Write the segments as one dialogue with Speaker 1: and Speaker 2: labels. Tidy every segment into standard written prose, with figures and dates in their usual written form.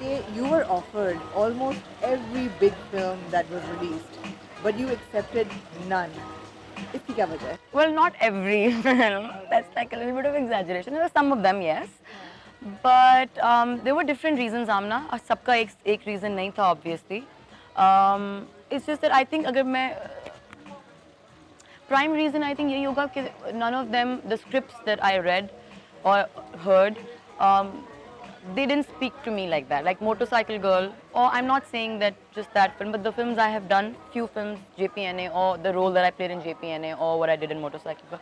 Speaker 1: कि you were offered almost every big film that was released, but you accepted none. इसकी क्या वजह है?
Speaker 2: Well, not every film. That's like a little bit of exaggeration. There were some of them, yes. But there were different reasons, Amna. सबका एक reason नहीं था, obviously. It's just that I think अगर मैं prime reason I think यही होगा कि none of them, the scripts that I read or heard, they didn't speak to me like that. Like Motorcycle Girl, or I'm not saying that just that film, but the films I have done, few films, JPNA, or the role that I played in JPNA, or what I did in Motorcycle Girl.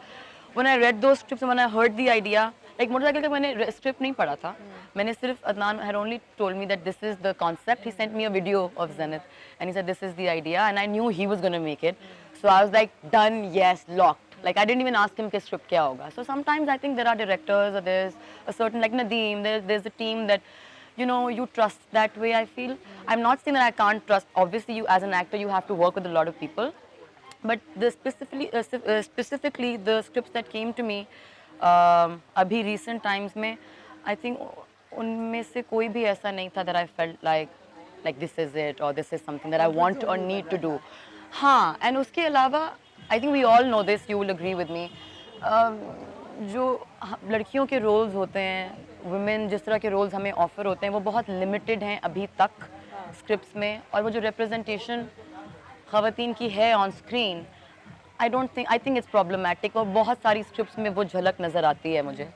Speaker 2: When I read those scripts and when I heard the idea, like Motorcycle Girl, मैंने script नहीं पढ़ा था. मैंने सिर्फ Adnan had only told me that this is the concept. He sent me a video of Zenith, and he said this is the idea, and I knew he was gonna make it. So I was like, done, yes, locked. Like I didn't even ask him कि script क्या होगा. So sometimes I think there are directors or there's a certain like Nadeem, there's a team that you know you trust that way. I feel I'm not saying that I can't trust. Obviously, you as an actor you have to work with a lot of people, but the specifically the scripts that came to me अभी recent times में I think उनमें से कोई भी ऐसा नहीं था that I felt like this is it or this is something that I want or need to do. हाँ, and उसके अलावा I think we all know this, you will agree with me. जो लड़कियों के रोल्स होते हैं, women जिस तरह के रोल्स हमें ऑफर होते हैं वो बहुत लिमिटेड हैं अभी तक स्क्रिप्ट्स में, और वो जो रिप्रेजेंटेशन ख़वातीन की है on screen I think it's problematic और बहुत सारी स्क्रिप्ट्स में वो झलक नज़र आती है मुझे.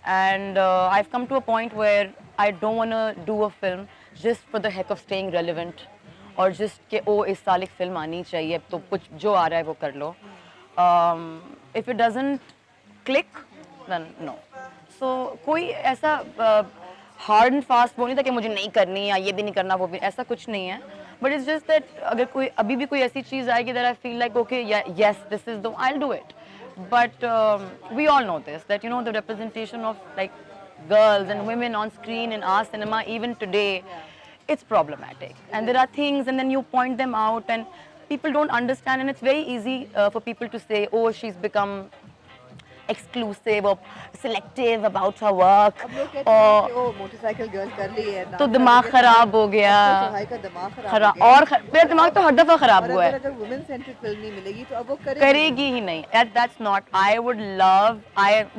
Speaker 2: And I've come to a point where I don't want to do a film just for the heck of staying relevant और just कि ओ इस साल एक फिल्म आनी चाहिए तो कुछ जो आ रहा है वो कर लो. If it doesn't click, then no. So कोई ऐसा hard and fast वो नहीं था कि मुझे नहीं करनी या ये भी नहीं करना वो भी, ऐसा कुछ नहीं है. But it's just that अगर कोई अभी भी कोई ऐसी चीज़ आएगी that I feel like okay yes this is the I'll do it. But we all know this that you know the representation of like girls and women on screen in our cinema even today. It's problematic and there are things and then you point them out and people don't understand and it's very easy for people to say oh she's become exclusive or selective about her work
Speaker 1: अब लोग कहते हैं कि ओ motorcycle girl कर ली है
Speaker 2: तो दिमाग खराब हो गया.
Speaker 1: भाई का दिमाग खराब हो गया
Speaker 2: मेरा दिमाग तो हर दफा खराब हुआ है.
Speaker 1: अगर वुमेन सेंट्रिक फिल्म नहीं मिलेगी तो अब वो
Speaker 2: करेगी ही नहीं. That's not. I would love.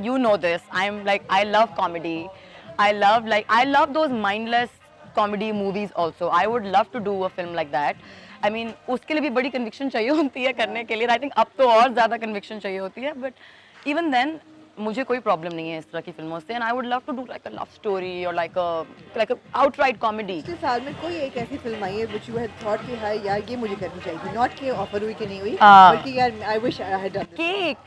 Speaker 2: You know this. I'm like I love comedy. I love those mindless comedy movies also. I would love to do a film like that. I mean उसके लिए भी बड़ी conviction चाहिए होती है करने के लिए. I think अब तो और ज़्यादा conviction चाहिए होती है. But even then मुझे कोई problem नहीं है इस तरह की फिल्मों से. And I would love to do like a love story or like a outright comedy.
Speaker 1: पिछले साल में कोई एक ऐसी फिल्म आई है which you had thought कि हाँ यार ये मुझे करनी चाहिए थी. Not कि ऑफर हुई कि नहीं हुई, बल्कि यार I wish I had done this.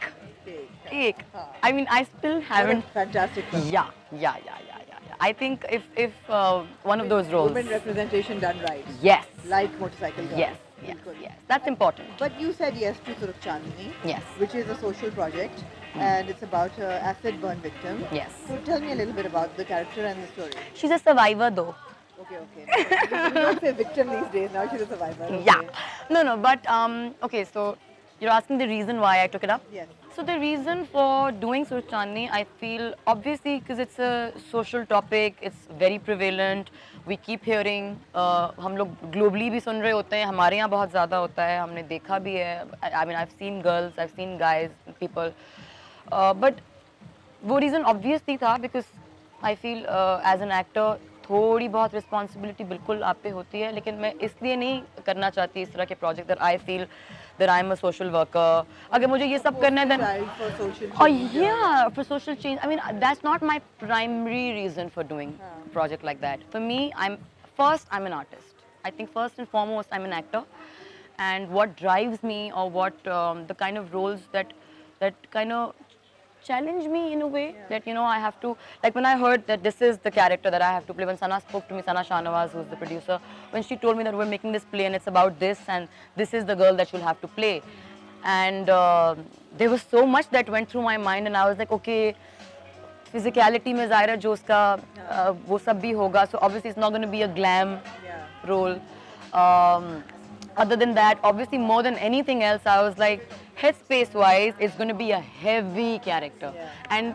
Speaker 2: Cake. I mean I still haven't.
Speaker 1: Fantastic film.
Speaker 2: Yeah. I think if one of those roles.
Speaker 1: Women representation done right.
Speaker 2: Yes.
Speaker 1: Like Motorcycle Girl.
Speaker 2: Yes. That's important.
Speaker 1: But you said yes to Surukh Chandni.
Speaker 2: Yes.
Speaker 1: Which is a social project. And it's about an acid burn victim.
Speaker 2: Yes.
Speaker 1: So tell me a little bit about the character and the story.
Speaker 2: She's a survivor though.
Speaker 1: Okay. You don't say victim these days, now she's a survivor. Okay.
Speaker 2: Yeah. No, but okay, so you're asking the reason why I took it up?
Speaker 1: Yes.
Speaker 2: So the reason for doing Surukh Chandni, I feel obviously because it's a social topic, it's very prevalent. We keep hearing, हम लोग globally भी सुन रहे होते हैं, हमारे यहाँ बहुत ज़्यादा होता है, हमने देखा भी है. I mean, I've seen girls, I've seen guys, people. But वो reason obviously था because I feel as an actor थोड़ी बहुत responsibility बिल्कुल आप पे होती है, लेकिन मैं इसलिए नहीं करना चाहती इस तरह के project that I feel that I'm a social worker. अगर मुझे ये सब करना है then
Speaker 1: for social change.
Speaker 2: Oh yeah, for social change. I mean that's not my primary reason for doing a project like that. For me, I'm an artist. I think first and foremost I'm an actor, and what drives me or what the kind of roles that kind of challenge me in a way that you know I have to, like when I heard that this is the character that I have to play, when Sana spoke to me, Sana Shahnawaz, who's the producer, when she told me that we're making this play and it's about this and this is the girl that you'll have to play, and there was so much that went through my mind and I was like okay, physicality में ज़ाहिर है जो उसका वो सब भी होगा, so obviously it's not going to be a glam role. Other than that, obviously more than anything else, I was like, headspace wise, it's going to be a heavy character. And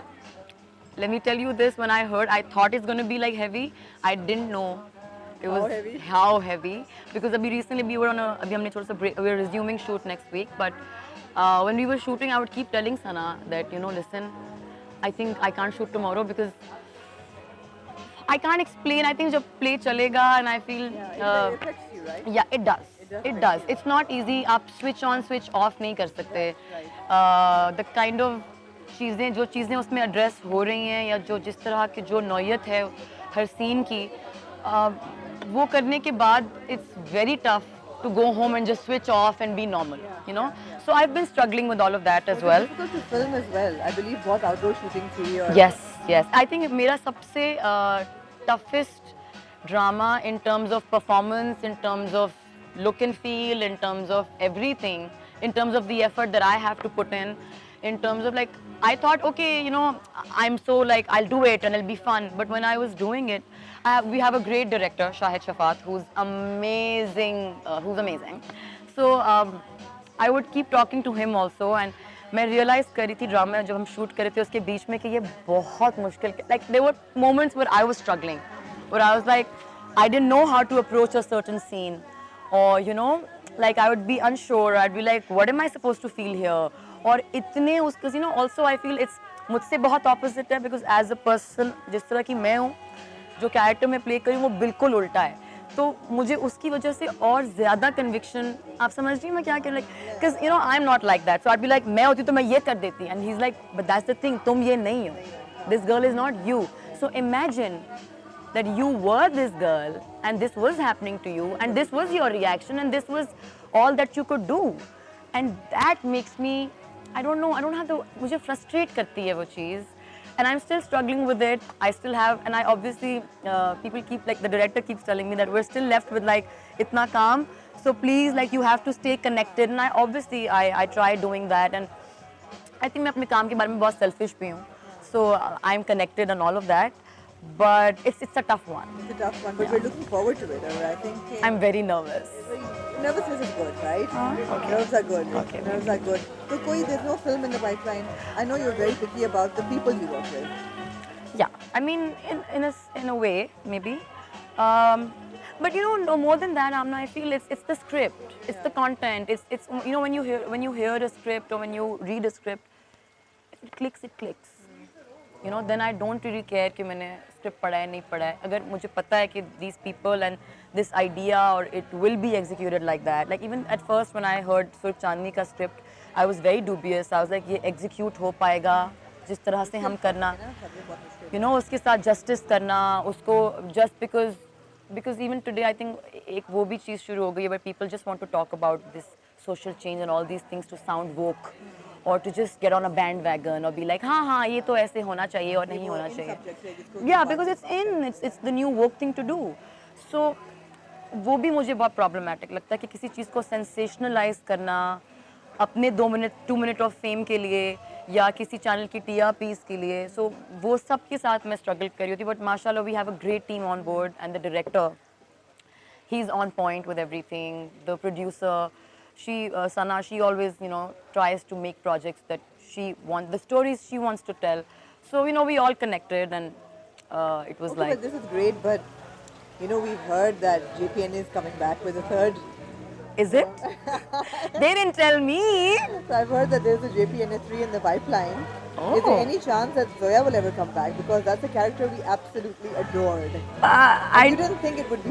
Speaker 2: let me tell you this, when I heard, I thought it's going to be like heavy. I didn't know It
Speaker 1: How
Speaker 2: was
Speaker 1: heavy?
Speaker 2: how heavy because abhi recently we were on a abhi humne thoda sa break, we were resuming shoot next week, but when we were shooting I would keep telling Sana that listen, I think I can't shoot tomorrow because I can't explain. I think जब play chalega and I feel
Speaker 1: Yeah, it affects you, right?
Speaker 2: yeah, it does.
Speaker 1: It does
Speaker 2: It
Speaker 1: affect
Speaker 2: does.
Speaker 1: you.
Speaker 2: It's not easy. आप switch on, switch off नहीं कर सकते.
Speaker 1: Right.
Speaker 2: The kind of जो चीज़ें उसमें address हो रही हैं या जो जिस तरह की जो नौयत है हर scene की, वो करने के बाद it's very tough to go home and just switch off and be normal.
Speaker 1: Yeah.
Speaker 2: So I've been struggling with all of that as
Speaker 1: Was
Speaker 2: well.
Speaker 1: it difficult to film as well? I believe बहुत outdoor shooting थी और
Speaker 2: Yes. I think मेरा सबसे toughest drama in terms of performance, in terms of look and feel, in terms of everything, in terms of the effort that I have to put in terms of like, I thought, okay, I'm so like, I'll do it and it'll be fun. But when I was doing it, we have a great director, Shahid Shafat, who's amazing. So I would keep talking to him also, and मैं realize कर रही थी drama जब हम shoot कर रहे थे उसके बीच में कि ये बहुत मुश्किल, like there were moments where I was struggling, where I was like I didn't know how to approach a certain scene, or like I would be unsure, I'd be like what am I supposed to feel here, और इतने उसके also I feel it's मुझसे बहुत opposite है because as a person जिस तरह की मैं हूँ, जो कैरेक्टर में प्ले करी वो बिल्कुल उल्टा है, तो मुझे उसकी वजह से और ज़्यादा कन्विक्शन, आप समझ रही हैं मैं क्या कह रही हूँ, because I am not like that, so I be like मैं होती तो मैं ये कर देती, and he is like but that's the thing, तुम ये नहीं हो, this girl is not you, so imagine that you were this girl and this was happening to you and this was your reaction and this was all that you could do, and that makes me, I don't know, I don't have the, मुझे frustrate करती है वो चीज़, and I'm still struggling with it. I still have, and I obviously people keep like the director keeps telling me that we're still left with like itna kaam, so please like you have to stay connected, and I obviously I try doing that, and I think मैं अपने काम के बारे में बहुत selfish भी हूँ, so I'm connected and all of that, but it's a tough one.
Speaker 1: It's a tough one, but we're looking forward to it. I think
Speaker 2: I'm very nervous.
Speaker 1: nervousness is good, right?
Speaker 2: Okay.
Speaker 1: Nerves are good.
Speaker 2: Okay.
Speaker 1: Nerves are good. So, there's no film in the pipeline. I know you're very picky about the people you work with.
Speaker 2: Yeah, I mean, in a way, maybe. But no more than that, Amna, I feel it's the script, it's the content, it's when you hear a script or when you read a script, if it clicks, it clicks. Then I don't really care कि मैंने script पढ़ा है नहीं पढ़ा है. अगर मुझे पता है कि these people and this idea or it will be executed like that. Like even at first when I heard Surk Chandni का script, I was very dubious. I was like ये execute हो पाएगा जिस तरह से हम करना, उसके साथ justice करना उसको, just because even today I think एक वो भी चीज़ शुरू हो गई है where people just want to talk about this social change and all these things to sound woke. Or to just get on a bandwagon or be like, हाँ ये तो ऐसे होना चाहिए और नहीं होना चाहिए. Yeah, because it's the new woke thing to do. So वो भी मुझे बहुत problematic लगता है कि किसी चीज़ को sensationalize करना अपने 2 minute of fame के लिए या किसी channel की TRPs के लिए. So वो सब के साथ मैं struggle कर रही होती. But mashallah we have a great team on board, and the director, he's on point with everything. The producer, Sana, she always, tries to make projects that the stories she wants to tell. So, we all connected, and it was
Speaker 1: Okay,
Speaker 2: like...
Speaker 1: but this is great, but, we've heard that JPN is coming back with a third.
Speaker 2: Is it? They didn't tell me.
Speaker 1: So I've heard that there's a JPNA 3 in the pipeline.
Speaker 2: Oh.
Speaker 1: Is there any chance that Zoya will ever come back? Because that's a character we absolutely adored.
Speaker 2: I
Speaker 1: You didn't think it would be